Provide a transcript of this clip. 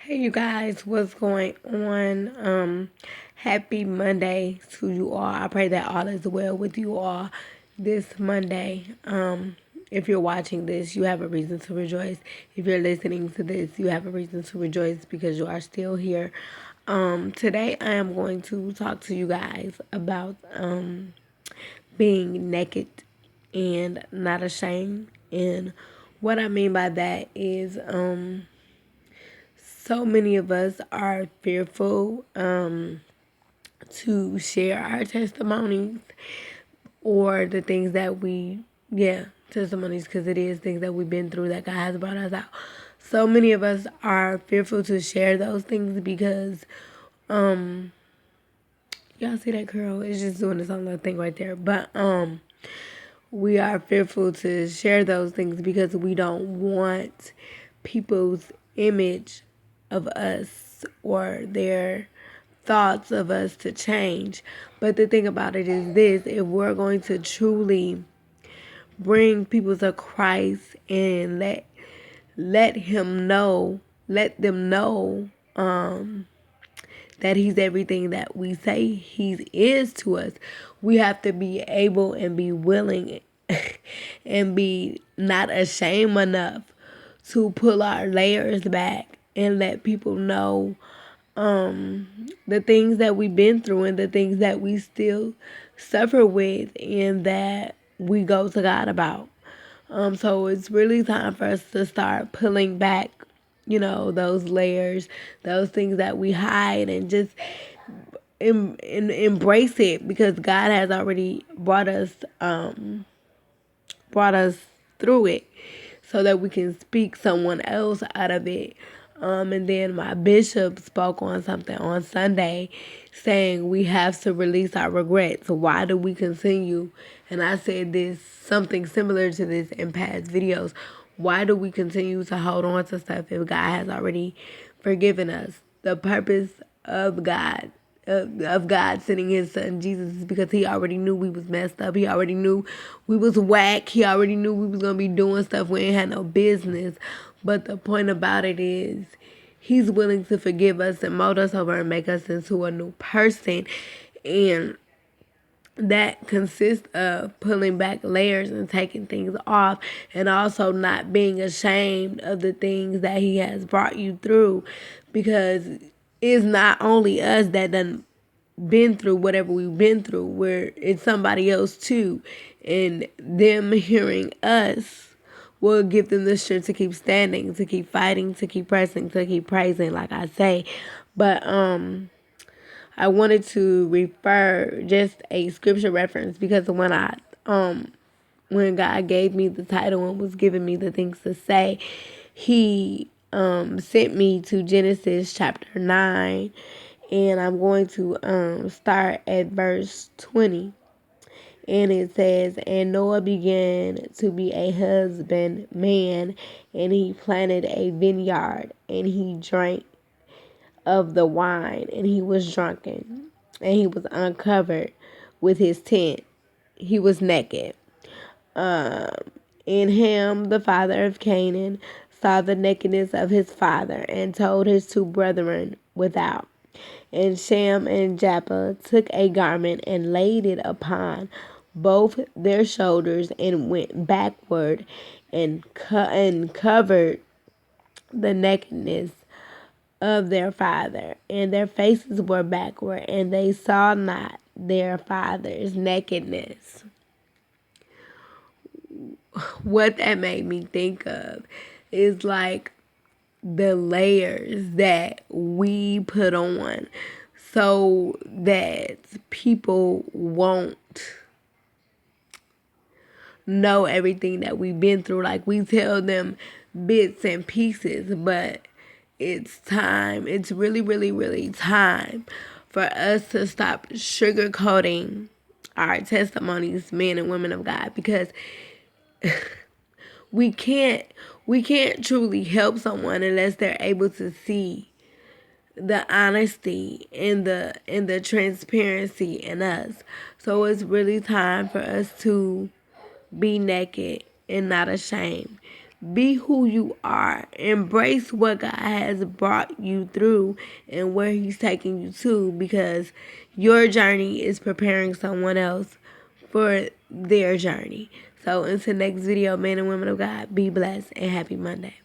Hey you guys, what's going on? Happy Monday to you all. I pray that all is well with you all this Monday. If you're watching this, you have a reason to rejoice. If you're listening to this, you have a reason to rejoice because you are still here. Today I am going to talk to you guys about being naked and not ashamed. And what I mean by that is so many of us are fearful to share our testimonies or the things that testimonies, because it is things that we've been through that God has brought us out. So many of us are fearful to share those things because, y'all see that girl? It's just doing this own little thing right there. But, we are fearful to share those things because we don't want people's image of us or their thoughts of us to change. But the thing about it is this: if we're going to truly bring people to Christ and let them know that he's everything that we say he is to us, we have to be able and be willing and be not ashamed enough to pull our layers back and let people know the things that we've been through and the things that we still suffer with and that we go to God about. So it's really time for us to start pulling back, those layers, those things that we hide, and just embrace it because God has already brought us through it so that we can speak someone else out of it. And then my bishop spoke on something on Sunday saying we have to release our regrets. Why do we continue? And I said this, something similar to this in past videos. Why do we continue to hold on to stuff if God has already forgiven us? The purpose of God sending his son Jesus is because he already knew we was messed up. He already knew we was whack. He already knew we was gonna be doing stuff we ain't had no business. But the point about it is he's willing to forgive us and mold us over and make us into a new person. And that consists of pulling back layers and taking things off, and also not being ashamed of the things that he has brought you through, because it's not only us that done been through whatever we've been through, where it's somebody else too, and them hearing us will give them the strength to keep standing, to keep fighting, to keep pressing, to keep praising, like I say. But I wanted to refer just a scripture reference because when God gave me the title and was giving me the things to say, he sent me to Genesis chapter 9, and I'm going to start at verse 20. And it says, "And Noah began to be a husbandman, and he planted a vineyard, and he drank of the wine, and he was drunken, and he was uncovered with his tent. He was naked. Um, and Ham, the father of Canaan, saw the nakedness of his father, and told his two brethren without. And Shem and Japheth took a garment and laid it upon both their shoulders, and went backward and covered the nakedness of their father, and their faces were backward, and they saw not their father's nakedness." What that made me think of is like the layers that we put on so that people won't know everything that we've been through. Like, we tell them bits and pieces, but it's time. It's really, really, really time for us to stop sugarcoating our testimonies, men and women of God, because we can't truly help someone unless they're able to see the honesty and the transparency in us. So it's really time for us to be naked and not ashamed. Be who you are. Embrace what God has brought you through and where He's taking you to, because your journey is preparing someone else for their journey. So until next video, men and women of God, be blessed and happy Monday.